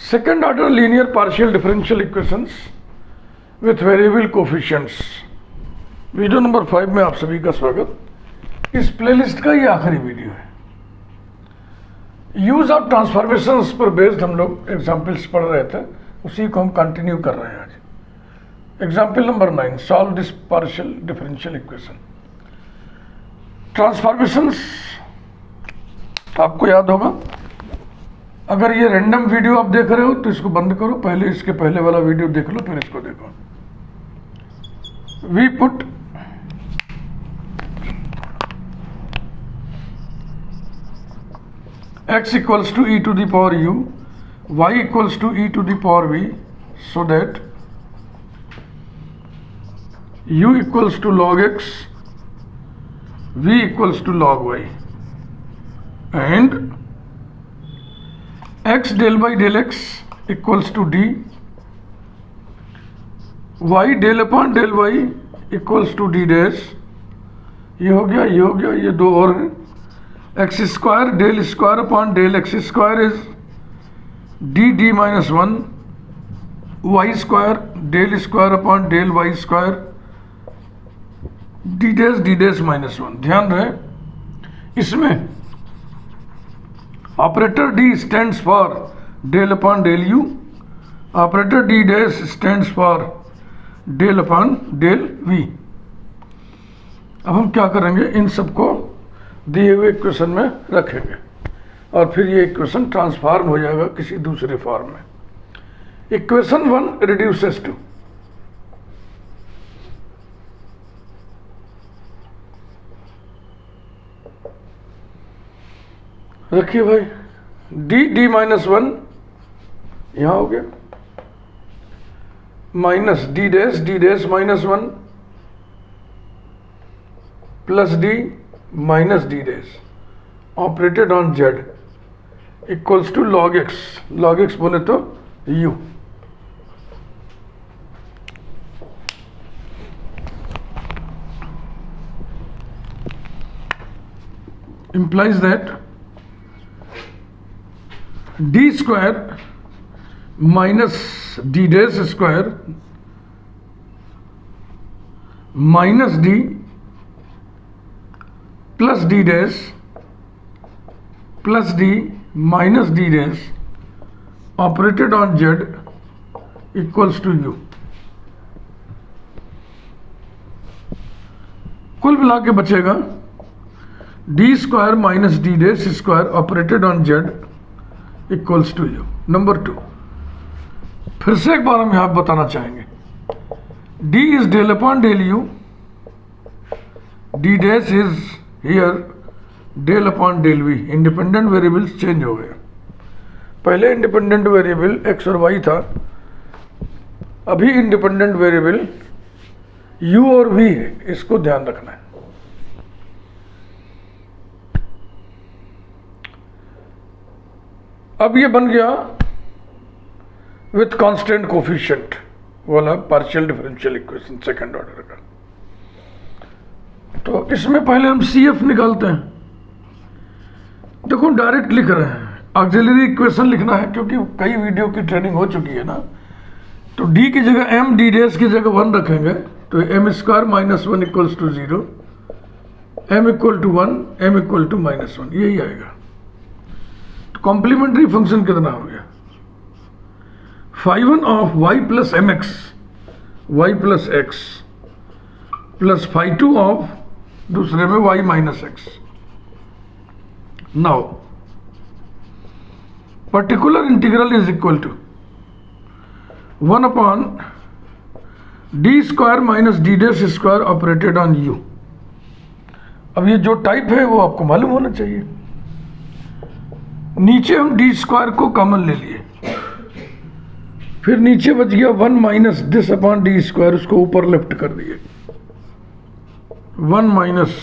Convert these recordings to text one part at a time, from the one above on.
Second order linear partial differential equations with variable coefficients video number 5 में आप सभी का स्वागत। इस प्लेलिस्ट का ये आखिरी वीडियो है। यूज ऑफ ट्रांसफॉर्मेशंस पर बेस्ड हम लोग एग्जाम्पल्स पढ़ रहे थे, उसी को हम कंटिन्यू कर रहे हैं आज। Example number 9, solve this partial differential equation. Transformations आपको याद होगा। अगर ये रैंडम वीडियो आप देख रहे हो तो इसको बंद करो, पहले इसके पहले वाला वीडियो देख लो, फिर इसको देखो। We put x equals to e to the power u, y equals to e to the power v, so that u equals to log x, v equals to log y, and x del by del x equals to d, y del upon del y equals to d dash। ये हो गया, ये हो गया, ये दो और हैं। X square del square upon del x square is D D minus 1, Y square del square upon del Y square D dash minus 1। ध्यान रहे, इसमें operator D stands for del upon del U, operator D dash stands for del upon del V. अब हम क्या करेंगे, इन सबको दिए हुए इक्वेशन में रखेंगे और फिर ये इक्वेशन ट्रांसफॉर्म हो जाएगा किसी दूसरे फॉर्म में। इक्वेशन 1 रिड्यूसेस टू, रखिए भाई, डी डी माइनस 1 यहां हो गया, minus D dash minus 1 plus D minus D dash operated on Z equals to log X बोले तो U. implies that D square minus D dash square minus D plus D dash plus D minus D dash operated on Z equals to U. कुल मिला के बचेगा D square minus D dash square operated on Z equals to U. Number 2, फिर से एक बार हम यहां बताना चाहेंगे, D is del upon del u, D dash is here del upon del v. Independent variables change हो गए। पहले इंडिपेंडेंट वेरिएबल एक्स और वाई था, अभी इंडिपेंडेंट वेरिएबल यू और वी है, इसको ध्यान रखना है। अब ये बन गया विथ कांस्टेंट कोफिशिएंट वाला partial differential equation second order का। तो इसमें पहले हम CF निकालते हैं। देखो डायरेक्ट लिख रहे हैं, ऑक्सिलरी इक्वेशन लिखना है क्योंकि कई वीडियो की ट्रेनिंग हो चुकी है ना। तो D की जगह M, D डैश की जगह 1 रखेंगे तो m square minus 1 equals to 0, m equal to 1, m equal to minus 1, यही आएगा। तो कॉम्प्लीमेंट्री फंक्शन कितना हो गया, φ1 of y plus M X, Y plus X plus φ2 of दूसरे में y minus X. Now particular integral is equal to 1 upon D square minus D dash square operated on U. अब ये जो type है वो आपको मालूम होना चाहिए। नीचे हम डी स्क्वायर को कॉमन ले लिए, फिर नीचे बच गया 1 minus this upon D square, उसको ऊपर लेफ्ट कर दिए। 1 minus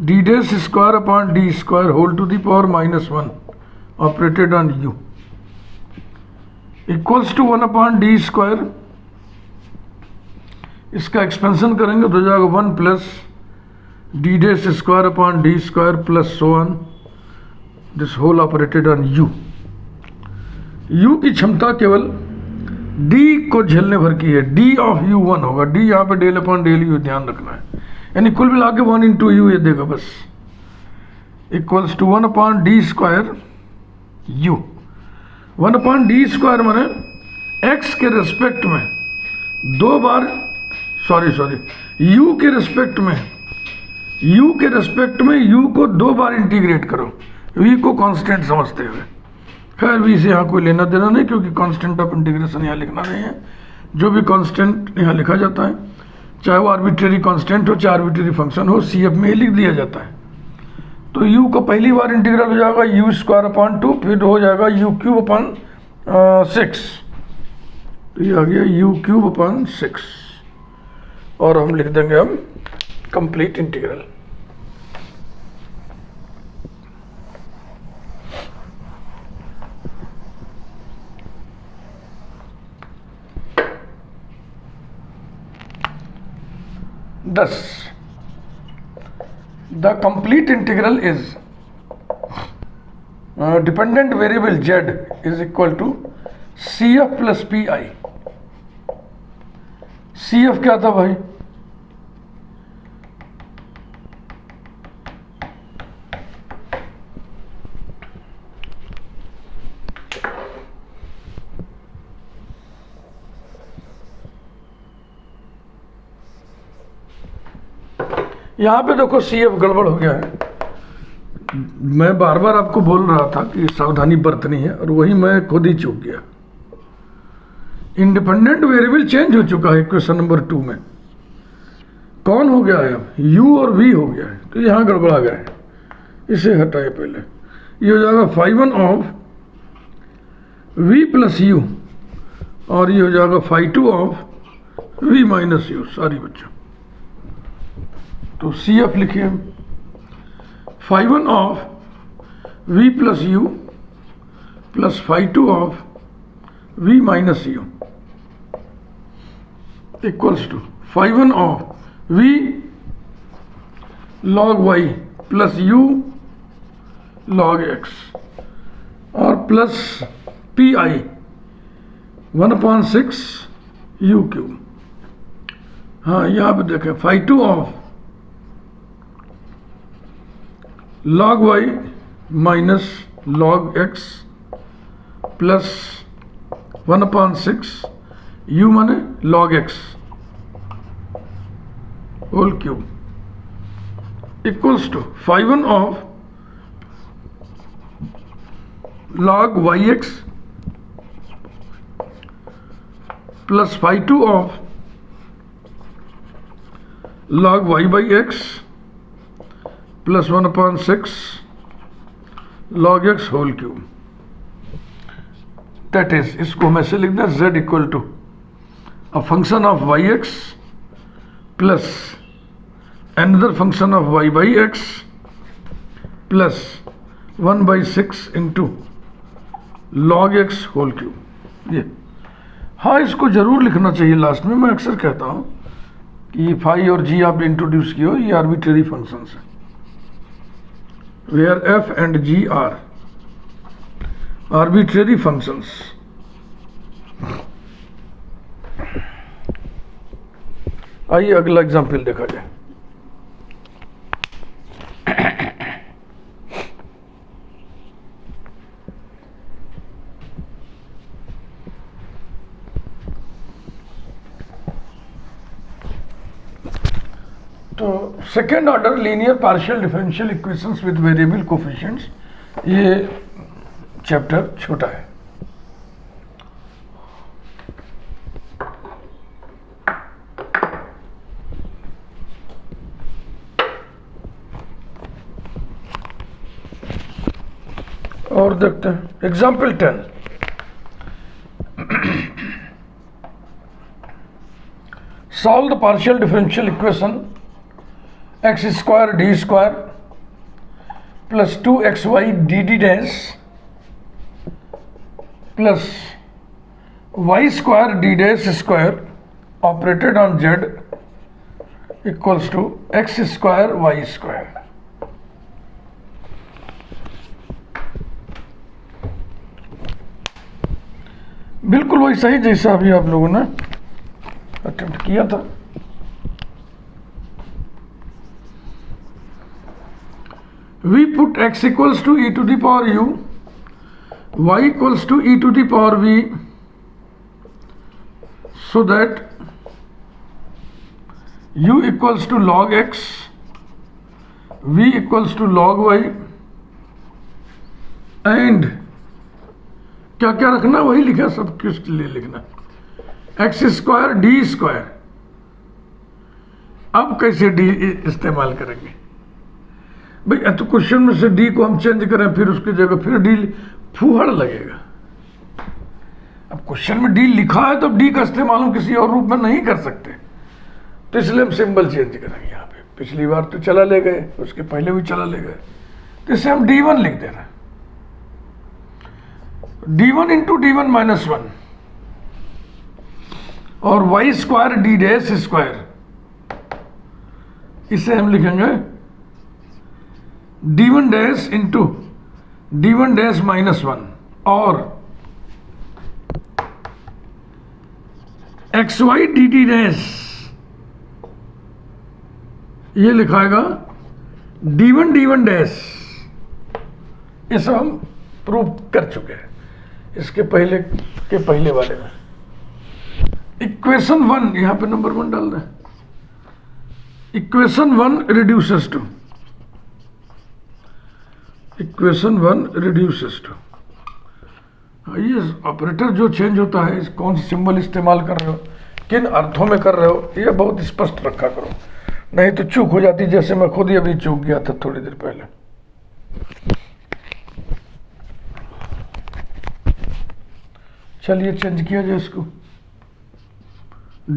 D dash square upon D square whole to the power minus 1 operated on u equals to 1 upon D square. इसका एक्सपेंशन करेंगे तो हो जाएगा 1 plus D dash square upon D square plus so on, this whole operated on u. u की क्षमता केवल d को झेलने भर की है, d ऑफ u 1 होगा, d यहाँ पे डेल अपॉन डेल u ध्यान रखना है, यानी कुल मिला के 1 इंटू यू ये देगा बस, equals to 1 upon D square u. 1 upon D square माने x के रेस्पेक्ट में दो बार, u के रेस्पेक्ट में u को दो बार इंटीग्रेट करो, v को कांस्टेंट समझते हुए। खैर v से यहाँ कोई लेना देना नहीं, क्योंकि कांस्टेंट ऑफ इंटीग्रेशन यहाँ लिखना नहीं है। जो भी कांस्टेंट यहाँ लिखा जाता है, चाहे वो आर्बिट्रेरी कांस्टेंट हो चाहे आर्बिट्रेरी फंक्शन हो, CF में ही लिख दिया जाता है। तो u को पहली बार इंटीग्रल हो जाएगा u स्क्वायर अपॉन 2, फिर हो जाएगा u क्यूब अपॉन 6, तो ये आ गया u क्यूब अपॉन 6, और हम लिख देंगे हम complete integral. Thus, the complete integral is dependent variable z is equal to CF plus PI। CF क्या था भाई? यहाँ पे देखो CF गड़बड़ हो गया है। मैं बार बार आपको बोल रहा था कि सावधानी बरतनी है, और वही मैं खुद ही चूक गया। इंडिपेंडेंट वेरिएबल चेंज हो चुका है क्वेश्चन नंबर 2 में। कौन हो गया है अब? U और V हो गया है, तो यहाँ गड़बड़ा गया है, इसे हटाए पहले। ये हो जाएगा φ1 ऑफ V प्लस U, और ये हो जाएगा φ2 of V minus U। Sorry बच्चों, तो CF लिखिए φ1 of V plus U plus φ2 of V minus U equals to φ1 of V log y plus U log x, और प्लस PI 1/6 U क्यूब। हाँ, यहाँ पे देखें φ2 of log y minus log x plus 1/6 u माने log x whole cube equals to φ1 of log yx plus φ2 of log y by x plus 1/6 log x whole cube. That is, इसको हम ऐसे लिख दें, z equal to a function of y x plus another function of y by x plus 1/6 into log x whole cube. ये हाँ, इसको जरूर लिखना चाहिए लास्ट में। मैं अक्सर कहता हूँ कि फाई और जी आप इंट्रोड्यूस किए हो, ये आर्बिट्रेरी फंक्शंस हैं, where f and g are arbitrary functions। आइए अगला एग्जाम्पल देखा जाए। तो second order linear partial differential equations with variable coefficients, ये चैप्टर छोटा है। और देखते हैं example 10। Solve the partial differential equation x square D square plus 2xy D D dash plus y square D dash square operated on z equals to x square y square. बिल्कुल वही सही जैसा अभी आप लोगों ने अटेम्प्ट किया था। We put x equals to e to the power u, y equals to e to the power v, so that u equals to log x, v equals to log y, and क्या क्या रखना वही लिखा, सब किसके लिए लिखना, x square D square. अब कैसे डी इस्तेमाल करेंगे भाई? तो क्वेश्चन में से डी को हम चेंज करें, फिर उसकी जगह फिर डी फूहड़ लगेगा। अब क्वेश्चन में डी लिखा है तो डी का इस्तेमाल हम किसी और रूप में नहीं कर सकते, तो इसलिए हम सिंबल चेंज करेंगे। यहाँ पे पिछली बार तो चला ले गए, उसके पहले भी चला ले गए, तो इसे हम d1 लिख दे रहे हैं। d1 इंटू d1 माइनस 1 और y square D dash square, इसे हम लिखेंगे d1 dash into d1 dash minus 1 और xy dt डैश, ये लिखाएगा d1 डैश। ये सब हम प्रूव कर चुके हैं इसके पहले के पहले वाले में। इक्वेशन 1 यहां पे नंबर 1 डाल दें। Equation 1 reduces to, equation 1 reduces to, ये ऑपरेटर जो चेंज होता है, कौन सा सिंबल इस्तेमाल कर रहे हो, किन अर्थों में कर रहे हो, ये बहुत स्पष्ट रखा करो, नहीं तो चूक हो जाती, जैसे मैं खुद ही अभी चूक गया था थोड़ी देर पहले। चलिए चेंज किया जाए इसको।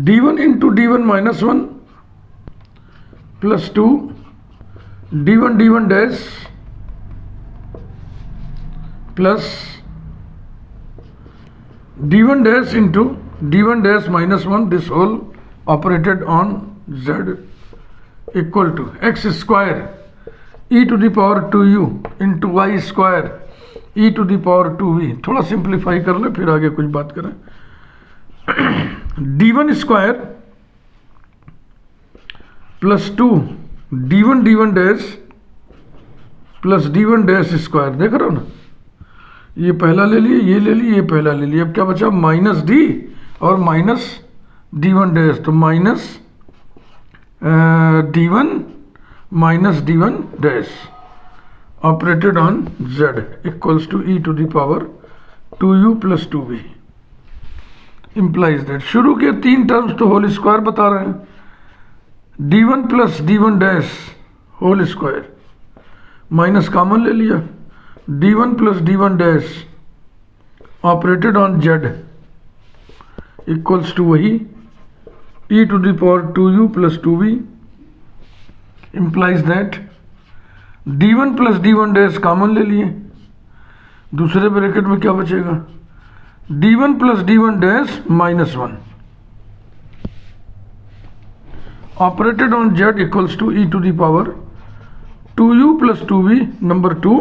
d1 into d1 minus 1 plus 2 d1 dash plus d1 dash into d1 dash minus 1, this whole operated on z equal to x square e to the power 2u into y square e to the power 2v। थोड़ा simplify कर ले फिर आगे कुछ बात करें। d1 square plus 2 d1 dash plus d1 dash square, देख रहे हो ना, ये पहला ले लिए, ये ले लिए, ये पहला ले लिए, अब क्या बचा माइनस d और माइनस d1 डैश, तो minus d1 minus d1 dash operated on z equals to e to the power 2u plus 2v implies that। शुरू के 3 टर्म्स तो होल स्क्वायर बता रहे हैं, d1 plus d1 dash whole square, minus common ले लिया, d1 plus d1 dash operated on z equals to वही e to the power 2u plus 2v implies that d1 plus d1 dash common ले लिए, दूसरे bracket में क्या बचेगा d1 plus d1 dash minus 1 operated on z equals to e to the power 2u plus 2v number 2।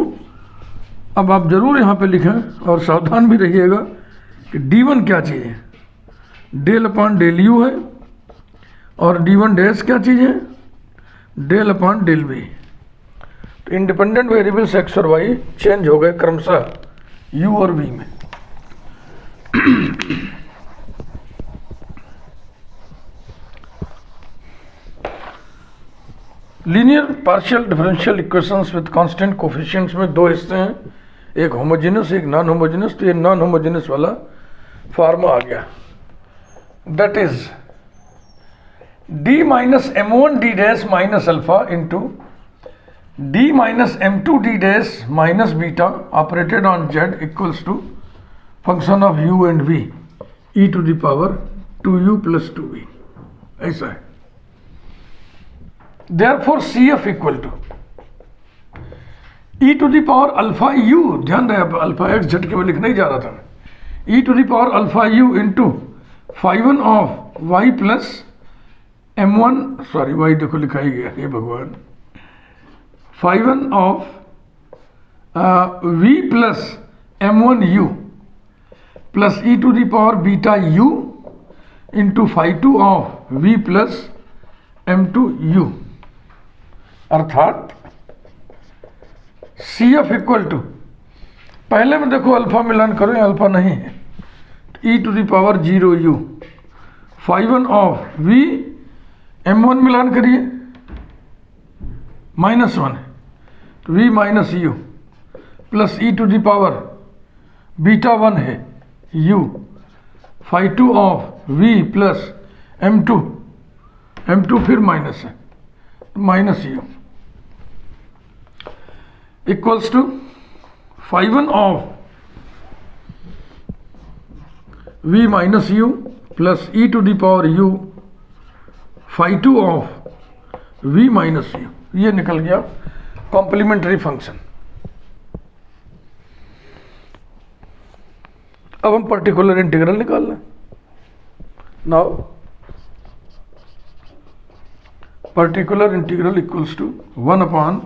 अब आप जरूर यहाँ पे लिखें और सावधान भी रहिएगा कि d1 क्या चीज़ है, डेल अपॉन डेल u है, और d1 डैश क्या चीज़ है, डेल अपॉन डेल v। तो इंडिपेंडेंट वेरिएबल्स x और y चेंज हो गए क्रमशः u और v में। Linear partial differential equations with constant coefficients में 2 हिस्से हैं, एक होमोजेनस एक नॉन होमोजेनस। तो ये नॉन होमोजेनस वाला फार्मा आ गया, that is d minus m1 d dash minus alpha into d minus m2 d dash minus beta operated on z equals to function of u and v e to the power 2u plus 2v, ऐसा है। Therefore CF equal to e to the power alpha u, ध्यान रहे alpha x झटके में लिखना ही जा रहा था, e to the power alpha u into φ1 of y plus m1, sorry y देखो लिखा ही गया, हे भगवान, φ1 of v plus m1 u plus E to the power beta U into phi two of V plus M two U, अर्थात C F equal to, पहले में देखो अल्फा मिलान करो, ये अल्फा नहीं है, E to the power 0 U, phi one of V M one मिलान करिए, -1 है तो V minus you plus E to the power बीटा 1 है U, phi two of V plus M two फिर माइनस है minus U equals to phi one of V minus you plus E to the power U, phi two of V minus U, ये निकल गया complementary function. अब हम particular integral निकाल लें। Now particular integral equals to 1 upon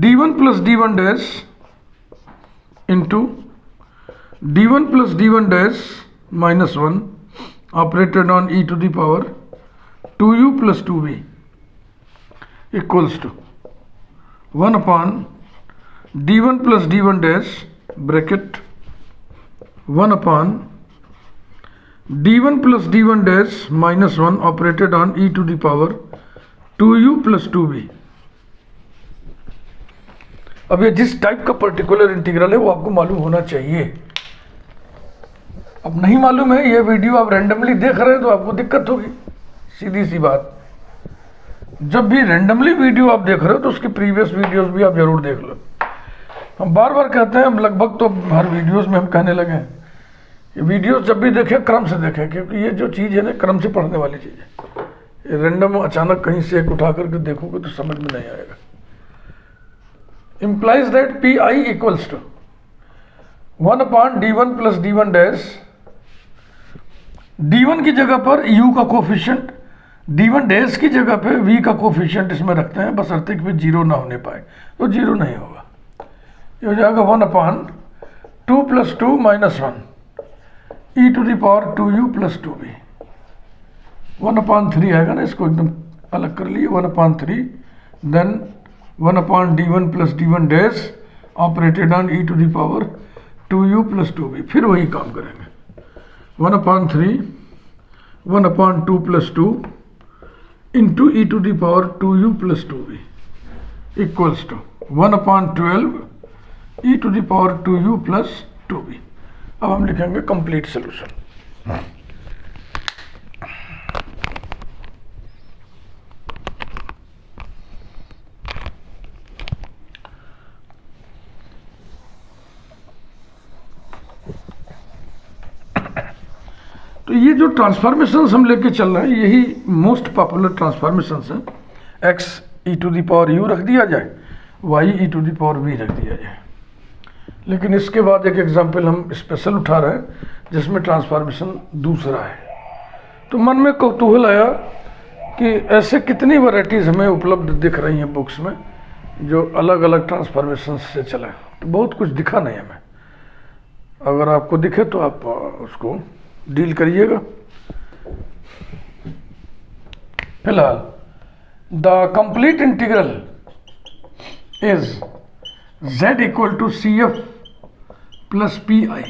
d1 plus d1 dash into d1 plus d1 dash -1 operated on e to the power 2u plus 2v equals to 1 upon d1 plus d1 dash bracket 1 upon d1 plus d1 dash -1 operated on e to the power 2u plus 2v। अब ये जिस type का particular integral है वो आपको मालूम होना चाहिए। अब नहीं मालूम है, ये वीडियो आप रैंडमली देख रहे हैं तो आपको दिक्कत होगी, सीधी सी बात। जब भी रैंडमली वीडियो आप देख रहे हो तो उसकी प्रीवियस वीडियोस भी आप जरूर देख लो। हम बार बार कहते हैं, लगभग तो हर वीडियोस में हम कहने लगे हैं, ये वीडियोस जब भी देखें क्रम से देखें, क्योंकि ये जो चीज़ है ना क्रम से पढ़ने वाली चीज़ है। ये रैंडम अचानक कहीं से एक उठा करके देखोगे तो समझ में नहीं आएगा। implies that pi equals to 1 upon d1 plus d1 dash, d1 की जगह पर u का कोफिशिएंट, d1 डैश की जगह पे v का कोफिशिएंट इसमें रखते हैं, बशर्ते कि 0 ना होने पाए, तो 0 नहीं होगा। ये हो जाएगा 1 upon 2 plus 2 minus 1 e to the power 2u plus 2v, 1 upon 3 आएगा ना, इसको एकदम अलग कर लिए, 1 upon 3 then 1 upon d1 plus d1 dash operated on e to the power 2u plus 2v, फिर वही काम करेंगे। 1 upon 3 1 upon 2 plus 2 into e to the power 2u plus 2v equals to 1 upon 12 e to the power 2u plus 2v। अब हम लिखेंगे complete solution. तो ये जो ट्रांसफॉर्मेशंस हम लेके चल रहे हैं यही मोस्ट पॉपुलर ट्रांसफॉर्मेशंस हैं। x e to the power u रख दिया जाए, y e to the power v रख दिया जाए। लेकिन इसके बाद एक एग्जांपल हम स्पेशल उठा रहे हैं जिसमें ट्रांसफॉर्मेशन दूसरा है। तो मन में कौतूहल आया कि ऐसे कितनी वैरायटीज़ हमें उपलब्ध दिख रही हैं बुक्स में जो अलग अलग ट्रांसफॉर्मेशन से चले। तो बहुत कुछ दिखा नहीं हमें, अगर आपको दिखे तो आप उसको डील करिएगा। फिलहाल the complete integral is z equal to C F plus P I,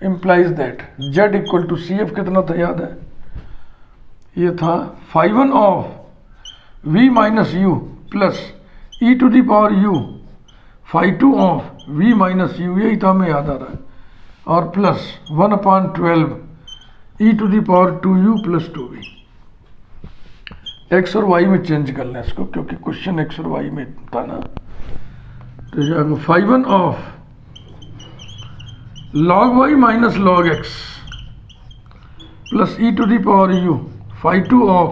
implies that z equal to C F कितना था याद है, ये था 5 of v minus you plus E to the power u 5 of v minus u, यही था हमें याद आ रहा है, और plus 1 upon 12 e to the power 2u plus 2v। x और y में चेंज कर लें इसको, क्योंकि क्वेश्चन x और y में था ना। तो जाएगा 5 of log y minus log x plus E to the power u 5 of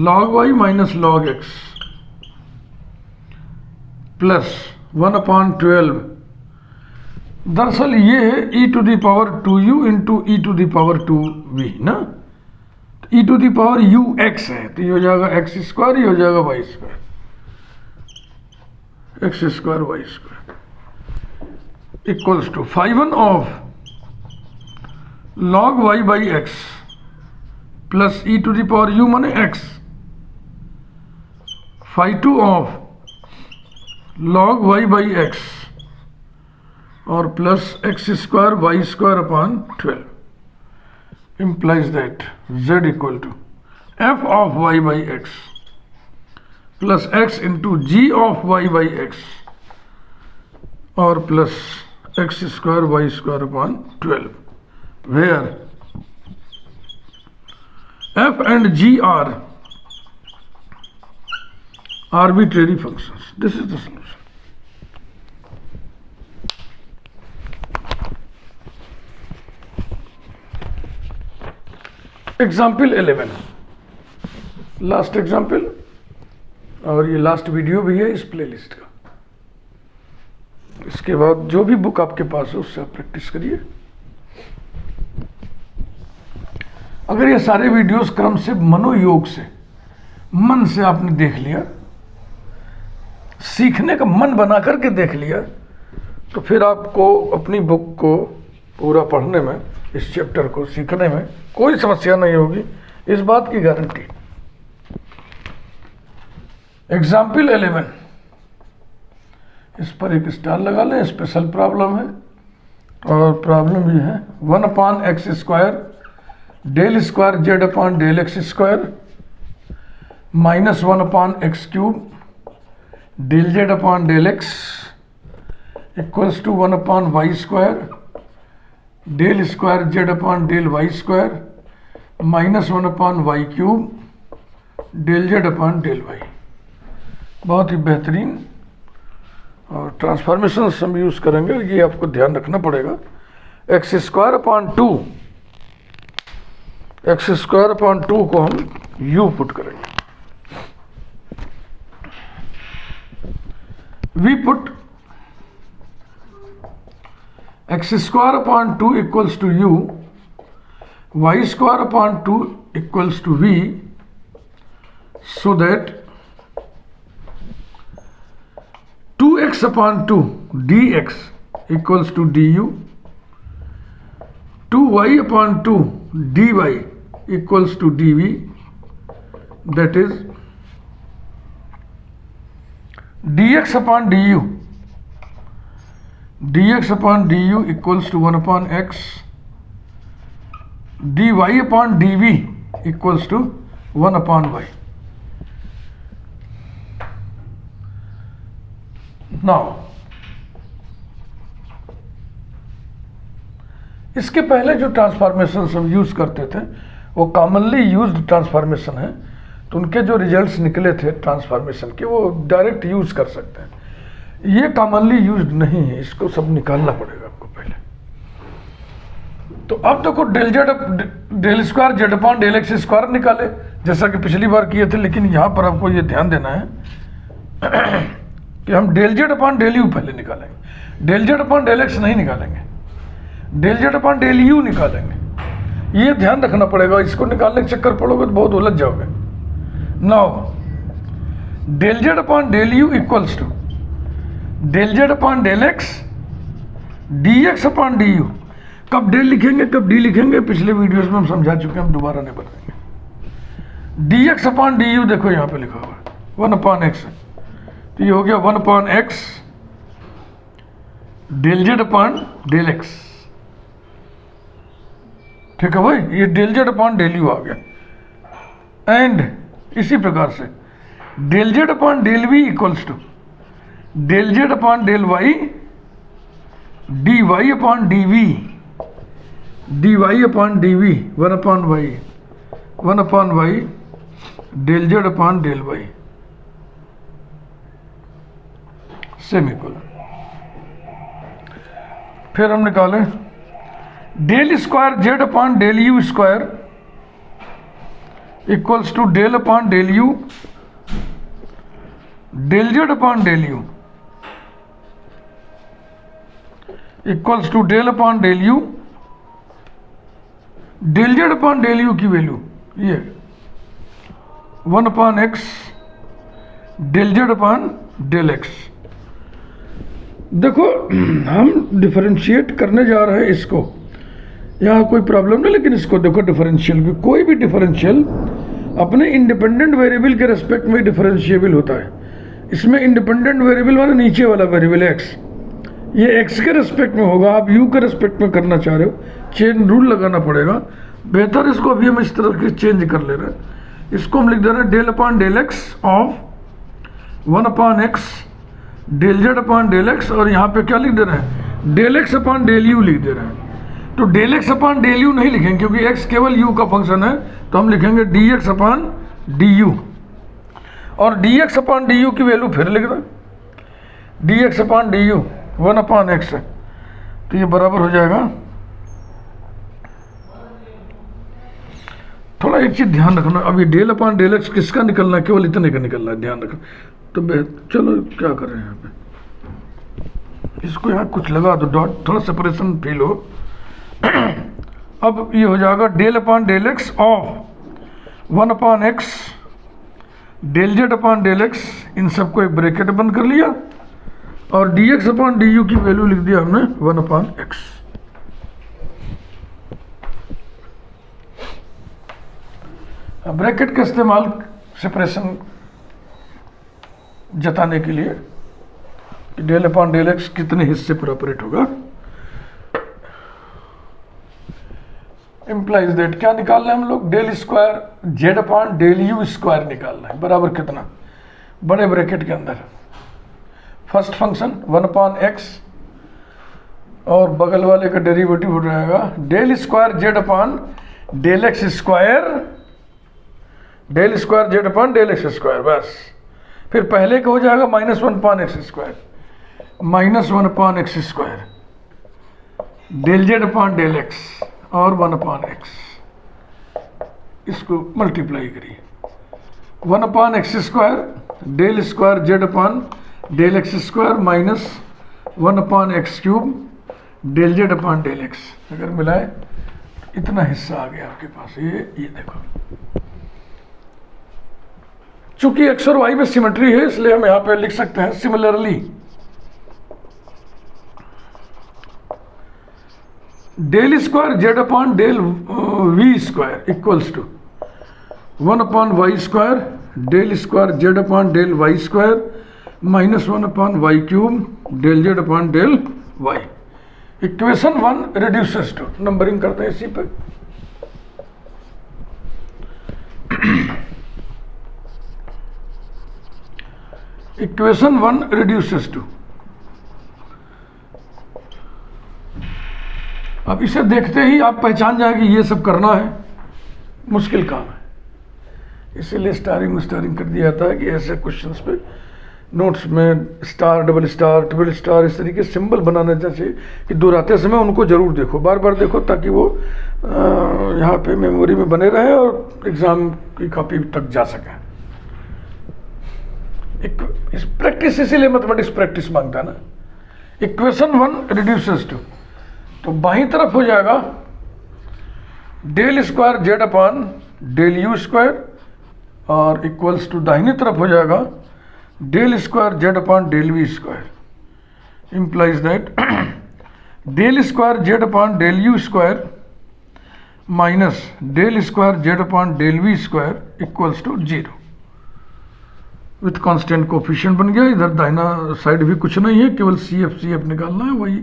log y minus log x plus 1 upon 12। दरअसल ये है e to the power 2u into e to the power 2v ना, e to the power u x है, तो ये हो जाएगा x square, ये हो जाएगा y square. X square Y square equals to phi one of log Y by X plus E to the power U माने X, phi two of log Y by X और plus X square Y square upon 12 implies that z equal to f of y by x plus x into g of y by x or plus x square y square upon 12, where f and g are arbitrary functions. This is the solution. Example 11, last example, और ये last video भी है इस playlist का। इसके बाद जो भी बुक आपके पास है उससे आप प्रैक्टिस करिए। अगर ये सारे वीडियोस क्रम से मनोयोग से, मन से आपने देख लिया, सीखने का मन बना करके देख लिया, तो फिर आपको अपनी बुक को पूरा पढ़ने में, इस चैप्टर को सीखने में कोई समस्या नहीं होगी, इस बात की गारंटी। एग्जाम्पल 11, इस पर एक स्टार लगा लें, स्पेशल प्रॉब्लम है और प्रॉब्लम ये है 1 upon x square del square Z upon del x square minus 1 upon x cube del Z upon del x equals to 1 upon y square del square Z upon del Y square minus 1 upon y cube del Z upon del y. बहुत ही बेहतरीन, और transformation हम use करेंगे, ये आपको ध्यान रखना पड़ेगा। X square upon 2, x square upon 2 को हम यू पुट करेंगे। We put x square upon 2 equals to u, y square upon 2 equals to v, so that 2x upon 2 dx equals to du, 2y upon 2 dy equals to dv, that is dx upon du, dx upon du equals to 1 upon x, dy upon dv equals to 1 upon y. Now, इसके पहले जो transformation हम use करते थे वो commonly used transformation है, तो उनके जो रिजल्ट्स निकले थे ट्रांसफॉर्मेशन के वो डायरेक्ट यूज कर सकते हैं। ये कॉमनली यूज्ड नहीं है, इसको सब निकालना पड़ेगा आपको पहले। तो अब देखो del square Z upon del x square निकाले, जैसा कि पिछली बार किए थे, लेकिन यहाँ पर आपको ये ध्यान देना है कि हम del Z upon del u पहले निकालेंगे, del Z upon del x नहीं निकालेंगे, del Z upon del u निकालेंगे। ये ध्यान रखना पड़ेगा, इसको निकालने के चक्कर पड़ोगे तो बहुत उलझ जाओगे। Now del Z upon del u equals to del Z upon del x d x upon D u. कब डेल लिखेंगे कब डी लिखेंगे पिछले वीडियोस में हम समझा चुके हैं, हम दोबारा नहीं बताएंगे। D x upon D you देखो यहाँ पे लिखा हुआ है 1 अपॉन एक्स, तो ये हो गया 1 upon x del Z upon del X. ठीक है भाई, ये del Z upon del U आ गया। एंड इसी प्रकार से del Z upon del V equals to del Z upon del Y D Y upon D V, D Y upon D V 1 upon Y del Z upon del Y semicolon. फिर हम निकालें del square Z upon del you square equals to del upon del u del Z upon del u equals to del upon del u del Z upon del u की value ये 1 upon x del Z upon del x देखो हम differentiate करने जा रहे हैं इसको, यहाँ कोई प्रॉब्लम नहीं, लेकिन इसको देखो डिफरेंशियल भी, कोई भी डिफरेंशियल अपने इंडिपेंडेंट वेरिएबल के रेस्पेक्ट में डिफरेंशिएबल होता है। इसमें इंडिपेंडेंट वेरिएबल वाला नीचे वाला वेरिएबल एक्स, ये एक्स के रेस्पेक्ट में होगा, आप यू के रेस्पेक्ट में करना चाह रहे हो, चेन रूल लगाना पड़ेगा। बेहतर इसको अभी हम इस तरह के चेंज कर ले रहे हैं, इसको हम लिख दे रहे हैं del upon del x of 1 upon x del Z upon del x, और यहाँ पे क्या लिख दे रहे हैं, del x upon del u लिख दे रहे हैं। तो del x upon del u नहीं लिखेंगे क्योंकि एक्स केवल यू का फंक्शन है, तो हम लिखेंगे D x upon D U, और D x upon D U की वैल्यू फिर लिख रहे हैं, D x upon D U 1 upon X है, तो ये बराबर हो जाएगा। थोड़ा एक चीज़ ध्यान रखना, अभी डेल अपॉन डेल एक्स किसका निकलना है, केवल इतने का निकलना है, ध्यान रखना। तो चलो क्या कर रहे हैं यहाँ पे, इसको यहाँ कुछ लगा दो डॉट, थोड़ा सेपरेशन फील हो। अब ये हो जाएगा del upon del x of 1 upon x del Z upon del X, इन सबको एक ब्रैकेट बंद कर लिया, और D x upon D U की वैल्यू लिख दिया हमने 1 अपॉन एक्स। ब्रैकेट का इस्तेमाल सेपरेशन जताने के लिए कि डेल अपॉन डेल एक्स कितने हिस्से पर ऑपरेट होगा। इम्प्लाइज दैट क्या निकालना है हम लोग, del square Z upon del you square निकालना है, बराबर कितना, बड़े ब्रैकेट के अंदर फर्स्ट फंक्शन 1 अपॉन एक्स, और बगल वाले का डेरिवेटिव हो जाएगा del square Z upon del x square, del square Z upon del x square, बस। फिर पहले का हो जाएगा -1 upon x square, -1 upon x square del Z upon del x, और 1 अपॉन एक्स, इसको मल्टीप्लाई करिए, 1 upon x square del square Z upon del x square minus 1 upon x cube del Z upon del x, अगर मिलाए इतना हिस्सा आ गया आपके पास। ये देखो, चूंकि एक्स और वाई में सिमेट्री है इसलिए हम यहां पे लिख सकते हैं similarly del square Z upon del we square equals to 1 upon y square del square Z upon del Y square minus 1 upon y cube del Z upon del y. Equation 1 reduces to, numbering करते हैं इसी पे, equation 1 reduces to. अब इसे देखते ही आप पहचान जाएंगे ये सब करना है मुश्किल काम है, इसीलिए स्टारिंग कर दिया जाता है कि ऐसे क्वेश्चंस पे नोट्स में star double star triple star इस तरीके सिंबल बनाना चाहिए कि दोहराते समय उनको जरूर देखो, बार बार देखो, ताकि वो यहाँ पे मेमोरी में बने रहे और एग्जाम की कॉपी तक जा सके। इस प्रैक्टिस इसीलिए मैथमेटिक्स प्रैक्टिस मांगता है ना। इक्वेशन 1 रिड्यूसेस टू, तो बाहीं तरफ हो जाएगा del square Z upon del you square, और इक्वल्स टू दाहिनी तरफ हो जाएगा del square Z upon del we square. Implies that del square Z upon del you square minus del square Z upon del we square equals to 0 with constant coefficient बन गया। इधर दाहिना side भी कुछ नहीं है, केवल सी एफ निकालना है, वही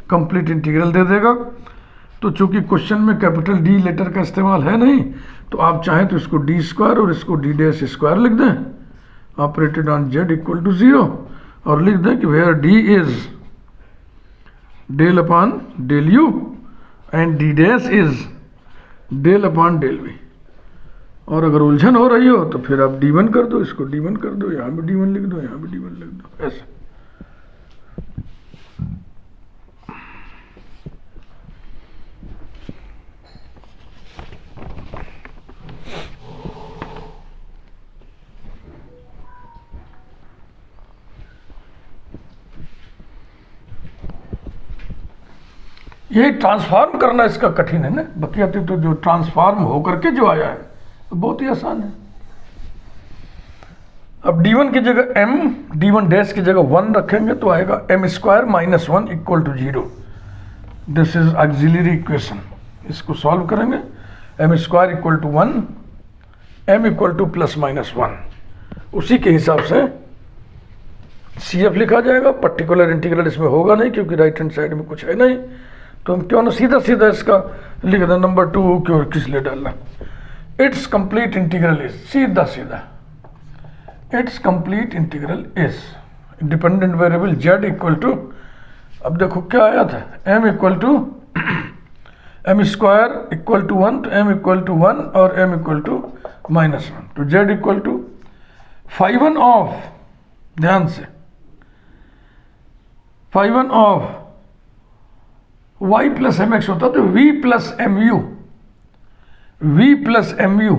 कंप्लीट इंटीग्रल दे देगा। तो चूंकि क्वेश्चन में कैपिटल डी लेटर का इस्तेमाल है नहीं, तो आप चाहें तो इसको डी स्क्वायर और इसको डी डैश स्क्वायर लिख दें, operated on Z equal to 0, और लिख दें कि where D is del upon del U and D dash is del upon del V. और अगर उलझन हो रही हो तो फिर आप D1 कर दो, इसको D1 कर दो, यहाँ भी D1 लिख दो, यहाँ भी D1 लिख दो, ऐसे। यही ट्रांसफॉर्म करना इसका कठिन है ना, बाकी तो जो ट्रांसफॉर्म होकर के जो आया है तो बहुत ही आसान है। अब d1 की जगह m, d1 डैश की जगह 1 रखेंगे तो आएगा m square minus 1 equal to 0। This is auxiliary equation. इसको सॉल्व करेंगे, m square equal to 1, m equal to plus minus 1। उसी के हिसाब से CF लिखा जाएगा। पर्टिकुलर इंटीग्रल इसमें होगा नहीं क्योंकि राइट हैंड साइड में कुछ है नहीं, तो हम क्यों ना सीधा सीधा इसका लिख दें नंबर 2 क्यों किस लिए डालना। इट्स कंप्लीट इंटीग्रल इज, सीधा सीधा it's complete integral is dependent variable z equal to, अब देखो क्या आया था, m equal to m square equal to 1, तो m इक्वल टू 1 और m इक्वल टू माइनस 1, तो z इक्वल टू φ1 ऑफ, ध्यान से φ1 of y plus M X होता तो v plus M U, v plus M U,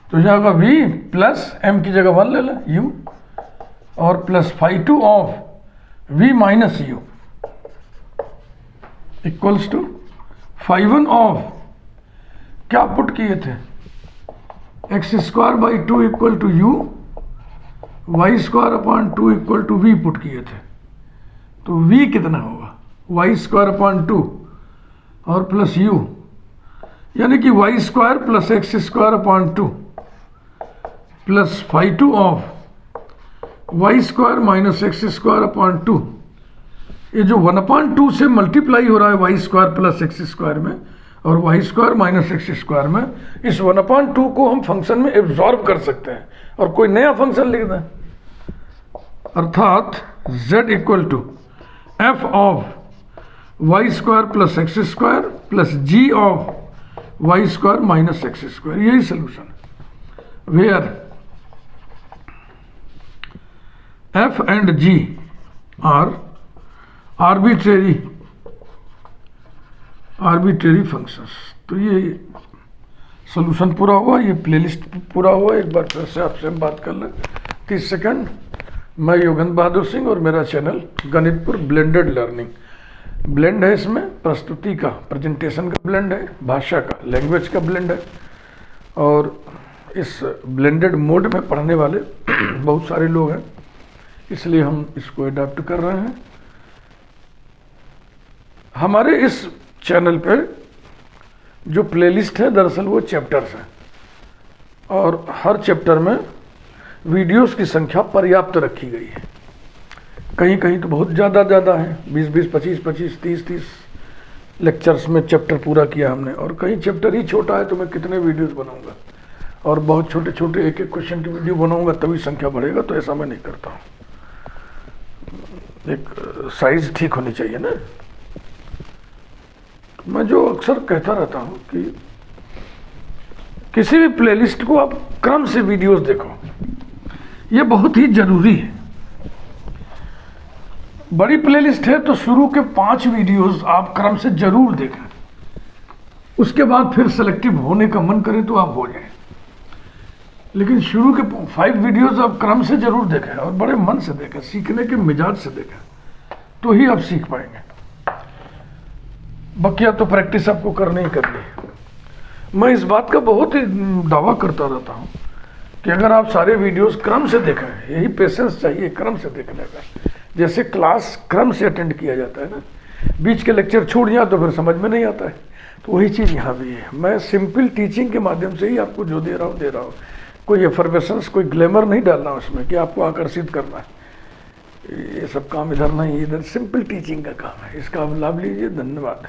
तो जाएगा v plus m की जगह 1 ले लें u, और plus φ2 of v minus u equals to φ1 of, क्या पुट किए थे, X square by 2 equal to u, Y square upon 2 equal to v put किए थे, तो v कितना होगा, वाई स्क्वायर अपॉन 2 और प्लस u, यानी कि Y square plus X square upon 2 plus φ2 of Y square minus X square upon 2। ये जो 1/2 से मल्टीप्लाई हो रहा है Y square plus X square में और Y square minus X square में, इस 1/2 को हम फंक्शन में एब्जॉर्ब कर सकते हैं और कोई नया फंक्शन लिख दें, अर्थात z equal to f of Y square plus X square plus g of Y square minus X square, यही सोल्यूशन है। Where f and g are arbitrary functions. तो ये सोल्यूशन पूरा हुआ, ये प्लेलिस्ट पूरा हुआ। एक बार फिर से आपसे हम बात कर लें 30 सेकंड। मैं योगेंद्र बहादुर सिंह और मेरा चैनल गणितपुर ब्लेंडेड लर्निंग। ब्लेंड है, इसमें प्रस्तुति का, प्रेजेंटेशन का ब्लेंड है, भाषा का, लैंग्वेज का ब्लेंड है, और इस ब्लेंडेड मोड में पढ़ने वाले बहुत सारे लोग हैं, इसलिए हम इसको अडॉप्ट कर रहे हैं। हमारे इस चैनल पे जो प्लेलिस्ट है दरअसल वो चैप्टर्स हैं, और हर चैप्टर में वीडियोस की संख्या पर्याप्त रखी गई है। कहीं कहीं तो बहुत ज़्यादा है, 20-20, 25-25, 30-30 लेक्चर्स में चैप्टर पूरा किया हमने, और कहीं चैप्टर ही छोटा है तो मैं कितने वीडियोस बनाऊंगा, और बहुत छोटे छोटे एक एक क्वेश्चन की वीडियो बनाऊंगा तभी संख्या बढ़ेगा, तो ऐसा मैं नहीं करता हूँ। एक साइज ठीक होनी चाहिए ना। मैं जो अक्सर कहता रहता हूँ कि किसी भी प्लेलिस्ट को आप क्रम से वीडियोस देखो, ये बहुत ही जरूरी है। बड़ी प्लेलिस्ट है तो शुरू के 5 वीडियोस आप क्रम से जरूर देखें, उसके बाद फिर सेलेक्टिव होने का मन करे तो आप हो जाएं, लेकिन शुरू के 5 वीडियोस आप क्रम से जरूर देखें और बड़े मन से देखें, सीखने के मिजाज से देखें, तो ही आप सीख पाएंगे। बकिया तो प्रैक्टिस आपको करनी ही करनी है। मैं इस बात का बहुत ही दावा करता रहता हूँ कि अगर आप सारे वीडियोस क्रम से देखें, यही पेशेंस चाहिए क्रम से देखने का। जैसे क्लास क्रम से अटेंड किया जाता है ना, बीच के लेक्चर छूट जाए तो फिर समझ में नहीं आता है, तो वही चीज़ यहाँ भी है। मैं सिंपल टीचिंग के माध्यम से ही आपको जो दे रहा हूँ। कोई एफर्वेसेंस, कोई ग्लैमर नहीं डालना उसमें कि आपको आकर्षित करना है। ये सब काम इधर नहीं, इधर सिंपल टीचिंग का काम है। इसका आप लाभ लीजिए। धन्यवाद।